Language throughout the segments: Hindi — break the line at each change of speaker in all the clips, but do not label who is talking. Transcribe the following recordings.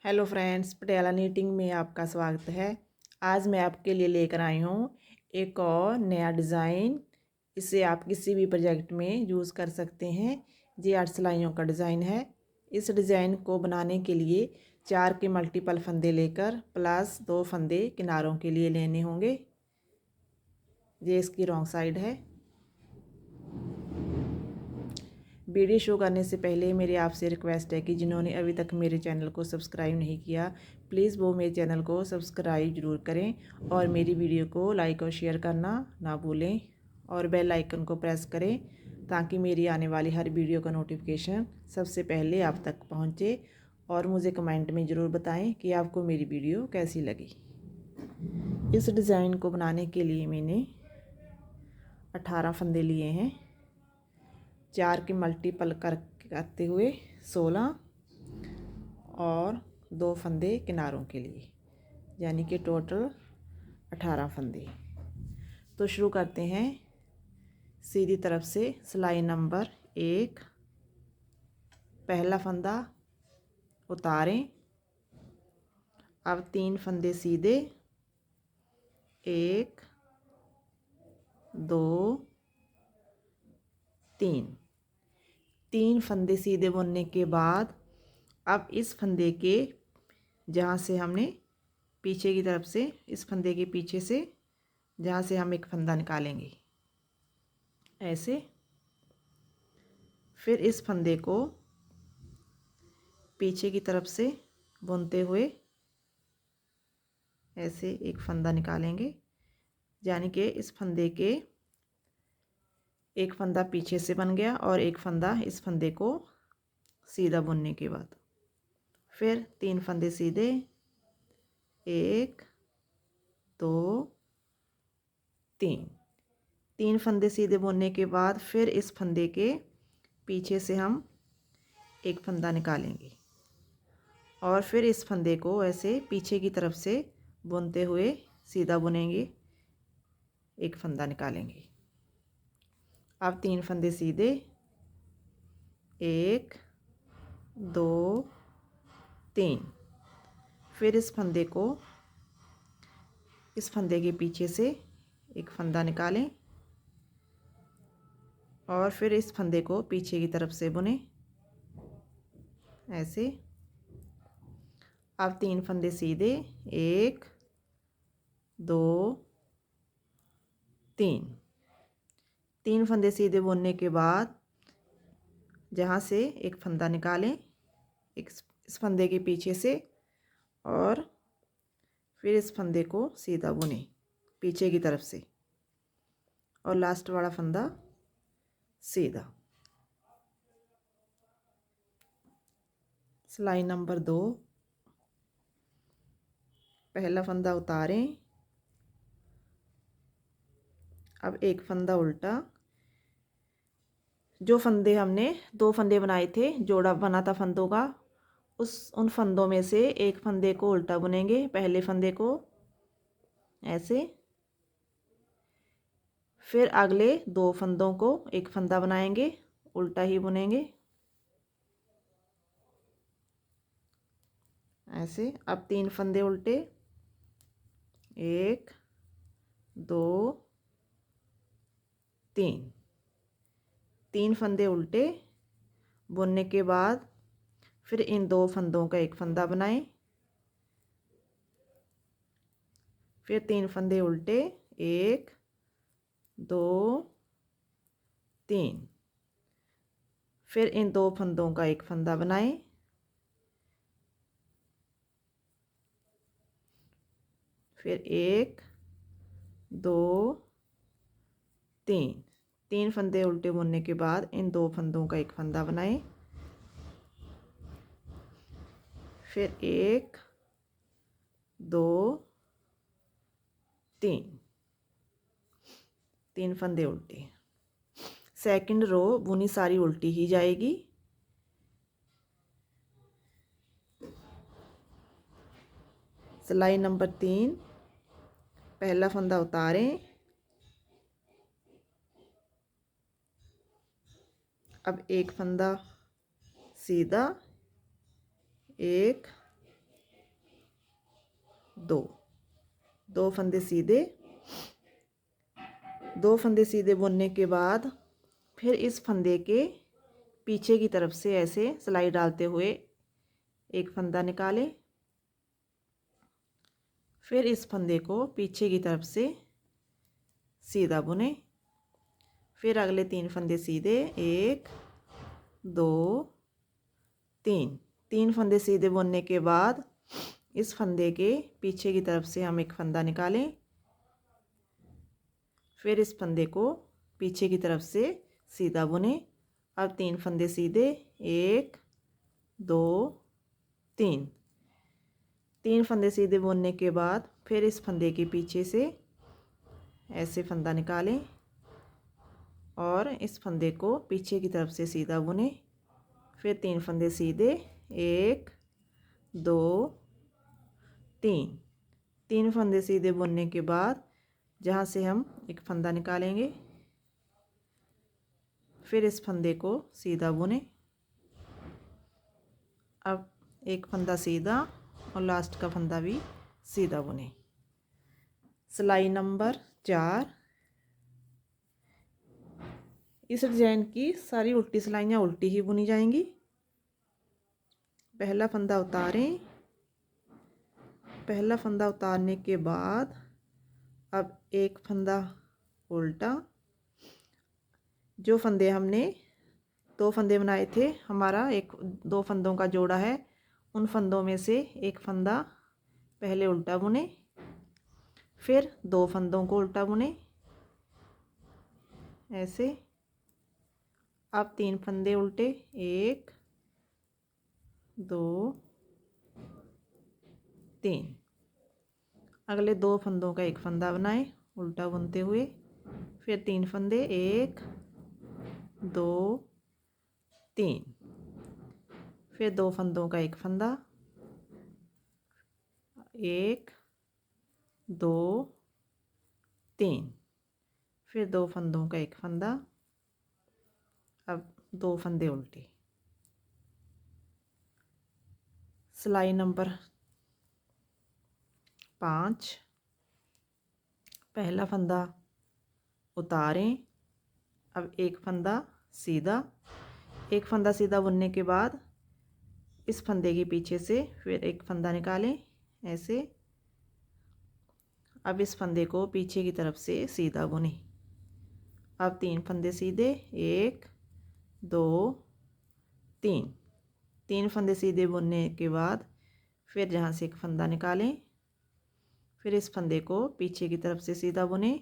हेलो फ्रेंड्स, पटियाला नीटिंग में आपका स्वागत है। आज मैं आपके लिए लेकर आई हूँ एक और नया डिज़ाइन। इसे आप किसी भी प्रोजेक्ट में यूज़ कर सकते हैं। ये 8 सिलाइयों का डिज़ाइन है। इस डिज़ाइन को बनाने के लिए 4 के मल्टीपल फंदे लेकर प्लस 2 फंदे किनारों के लिए लेने होंगे। ये इसकी रॉन्ग साइड है। वीडियो शो करने से पहले मेरी आपसे रिक्वेस्ट है कि जिन्होंने अभी तक मेरे चैनल को सब्सक्राइब नहीं किया, प्लीज़ वो मेरे चैनल को सब्सक्राइब ज़रूर करें और मेरी वीडियो को लाइक और शेयर करना ना भूलें और बेल आइकन को प्रेस करें ताकि मेरी आने वाली हर वीडियो का नोटिफिकेशन सबसे पहले आप तक पहुँचे। और मुझे कमेंट में ज़रूर बताएँ कि आपको मेरी वीडियो कैसी लगी। इस डिज़ाइन को बनाने के लिए मैंने 18 फंदे लिए हैं। 4 के मल्टीपल करते हुए 16 और 2 फंदे किनारों के लिए, यानी कि टोटल 18 फंदे। तो शुरू करते हैं। सीधी तरफ से सिलाई नंबर 1, पहला फंदा उतारें। अब 3 फंदे सीधे, 1 2 3 फंदे सीधे बुनने के बाद अब इस फंदे के जहाँ से हमने पीछे की तरफ से, इस फंदे के पीछे से जहाँ से हम एक फंदा निकालेंगे ऐसे। फिर इस फंदे को पीछे की तरफ से बुनते हुए ऐसे एक फंदा निकालेंगे, यानी कि इस फंदे के एक फंदा पीछे से बन गया और एक फंदा इस फंदे को सीधा बुनने के बाद। फिर 3 फंदे सीधे, 1 2 3 फंदे सीधे बुनने के बाद फिर इस फंदे के पीछे से हम एक फंदा निकालेंगे और फिर इस फंदे को ऐसे पीछे की तरफ से बुनते हुए सीधा बुनेंगे, एक फंदा निकालेंगे। अब 3 फंदे सीधे, 1 2 3। फिर इस फंदे को इस फंदे के पीछे से एक फंदा निकालें और फिर इस फंदे को पीछे की तरफ से बुनें ऐसे। अब 3 फंदे सीधे, 1 2 3 फंदे सीधे बुनने के बाद जहाँ से एक फंदा निकालें इस फंदे के पीछे से और फिर इस फंदे को सीधा बुनें पीछे की तरफ से और लास्ट वाला फंदा सीधा। सिलाई नंबर 2, पहला फंदा उतारें। अब एक फंदा उल्टा, जो फंदे हमने 2 फंदे बनाए थे, जोड़ा बना था फंदों का, उन फंदों में से एक फंदे को उल्टा बुनेंगे, पहले फंदे को ऐसे। फिर अगले 2 फंदों को एक फंदा बनाएंगे, उल्टा ही बुनेंगे ऐसे। अब 3 फंदे उल्टे, 1 2 3 फंदे उल्टे बुनने के बाद फिर इन 2 फंदों का एक फंदा बनाएं। फिर 3 फंदे उल्टे, 1 2 3। फिर इन 2 फंदों का एक फंदा बनाएं। फिर 1 2 3 फंदे उल्टे बुनने के बाद इन 2 फंदों का एक फंदा बनाएं। फिर 1 2 3 फंदे उल्टे। सेकंड रो बुनी सारी उल्टी ही जाएगी। सिलाई नंबर 3, पहला फंदा उतारें। अब एक फंदा सीधा, 1 दो, दो फंदे सीधे, दो फंदे सीधे बुनने के बाद फिर इस फंदे के पीछे की तरफ से ऐसे सिलाई डालते हुए एक फंदा निकालें, फिर इस फंदे को पीछे की तरफ से सीधा बुने, फिर अगले 3 फंदे सीधे, 1 2 3, 3 फंदे सीधे बुनने के बाद इस फंदे के पीछे की तरफ से हम एक फंदा निकालें, फिर इस फंदे को पीछे की तरफ से सीधा बुने। अब 3 फंदे सीधे, 1 2 3, 3 फंदे सीधे बुनने के बाद फिर इस फंदे के पीछे से ऐसे फंदा निकालें और इस फंदे को पीछे की तरफ से सीधा बुने, फिर 3 फंदे सीधे, 1 2 3, 3 फंदे सीधे बुनने के बाद जहाँ से हम एक फंदा निकालेंगे, फिर इस फंदे को सीधा बुने। अब एक फंदा सीधा और लास्ट का फंदा भी सीधा बुने। सिलाई नंबर 4। इस डिजाइन की सारी उल्टी सिलाइयाँ उल्टी ही बुनी जाएंगी। पहला फंदा उतारें, पहला फंदा उतारने के बाद अब एक फंदा उल्टा, जो फंदे हमने 2 फंदे बनाए थे, हमारा 2 फंदों का जोड़ा है, उन फंदों में से एक फंदा पहले उल्टा बुने, फिर 2 फंदों को उल्टा बुने ऐसे। अब 3 फंदे उल्टे, 1 2 3, अगले 2 फंदों का एक फंदा बनाएं उल्टा बुनते हुए, फिर 3 फंदे, 1 2 3, फिर 2 फंदों का एक फंदा, 1 2 3, फिर 2 फंदों का एक फंदा। अब 2 फंदे उल्टे। सिलाई नंबर 5। पहला फंदा उतारें, अब एक फंदा सीधा, एक फंदा सीधा बुनने के बाद इस फंदे के पीछे से फिर एक फंदा निकालें ऐसे। अब इस फंदे को पीछे की तरफ से सीधा बुनें। अब 3 फंदे सीधे, 1 2 3, 3 फंदे सीधे बुनने के बाद फिर जहाँ से एक फंदा निकालें, फिर इस फंदे को पीछे की तरफ से सीधा बुनें।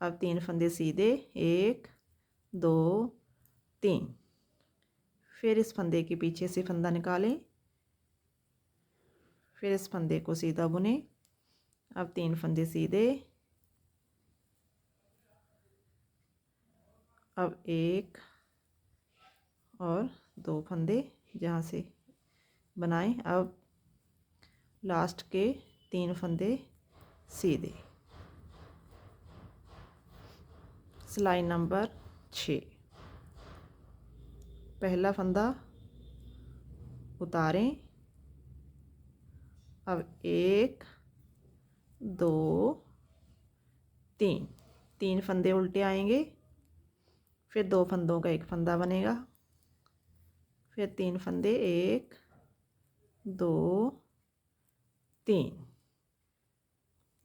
अब 3 फंदे सीधे, 1 2 3, फिर इस फंदे के पीछे से फंदा निकालें, फिर इस फंदे को सीधा बुनें। अब 3 फंदे सीधे, अब 1 और 2 फंदे जहाँ से बनाएं। अब लास्ट के 3 फंदे सीधे। सिलाई नंबर 6। पहला फंदा उतारें, अब 1 2 3, 3 फंदे उल्टे आएंगे, फिर 2 फंदों का एक फंदा बनेगा, फिर 3 फंदे, 1 2 3,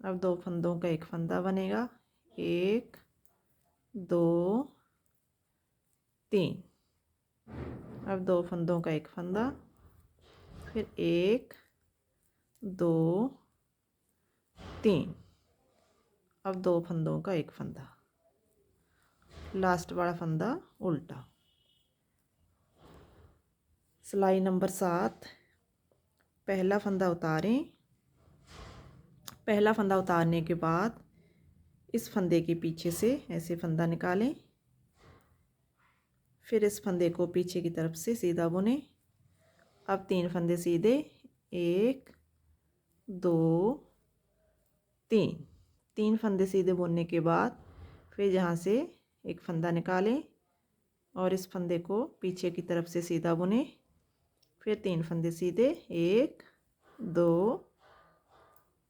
अब 2 फंदों का एक फंदा बनेगा, 1 2 3, अब 2 फंदों का एक फंदा, फिर 1 2 3, अब 2 फंदों का एक फंदा, लास्ट वाला फंदा उल्टा। सिलाई नंबर 7। पहला फंदा उतारें, पहला फंदा उतारने के बाद इस फंदे के पीछे से ऐसे फंदा निकालें, फिर इस फंदे को पीछे की तरफ से सीधा बुनें। अब 3 फंदे सीधे, 1 2 3, 3 फंदे सीधे बुनने के बाद फिर जहाँ से एक फंदा निकालें और इस फंदे को पीछे की तरफ से सीधा बुनें, फिर 3 फंदे सीधे, 1 2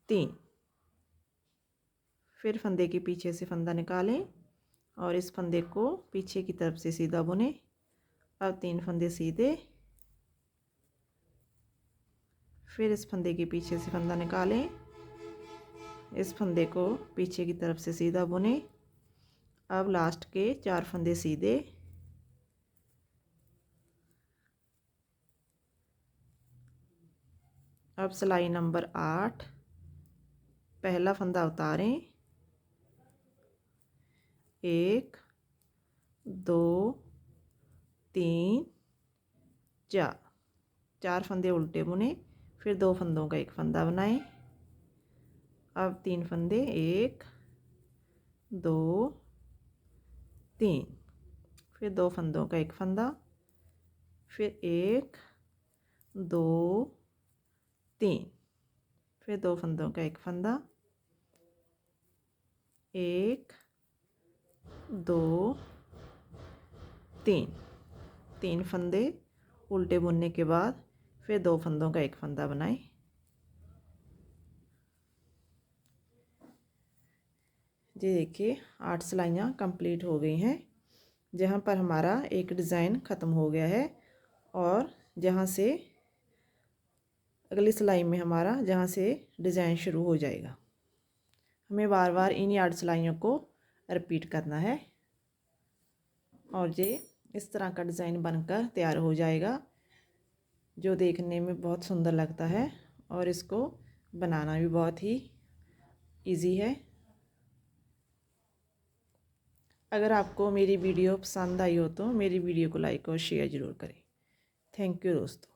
3। फिर फंदे के पीछे से फंदा निकालें और इस फंदे को पीछे की तरफ से सीधा बुनें। अब 3 फंदे सीधे, फिर इस फंदे के पीछे से फंदा निकालें, इस फंदे को पीछे की तरफ से सीधा बुनें। अब लास्ट के 4 फंदे सीधे, अब सिलाई नंबर 8 पहला फंदा उतारें, 1 2 3 4, 4 फंदे उल्टे बुने, फिर 2 फंदों का एक फंदा बनाएं। अब 3 फंदे, 1 2 3, फिर 2 फंदों का एक फंदा, फिर 1 2 3, फिर 2 फंदों का एक फंदा, 1 2 3, 3 फंदे उल्टे बुनने के बाद फिर 2 फंदों का एक फंदा बनाएं। ये देखिए 8 सिलाइयाँ कंप्लीट हो गई हैं। जहाँ पर हमारा एक डिज़ाइन ख़त्म हो गया है और जहाँ से अगली सिलाई में हमारा जहाँ से डिज़ाइन शुरू हो जाएगा, हमें बार बार इन्हीं 8 सिलाइयों को रिपीट करना है और ये इस तरह का डिज़ाइन बनकर तैयार हो जाएगा, जो देखने में बहुत सुंदर लगता है और इसको बनाना भी बहुत ही इजी है। अगर आपको मेरी वीडियो पसंद आई हो तो मेरी वीडियो को लाइक और शेयर ज़रूर करें। थैंक यू दोस्तों।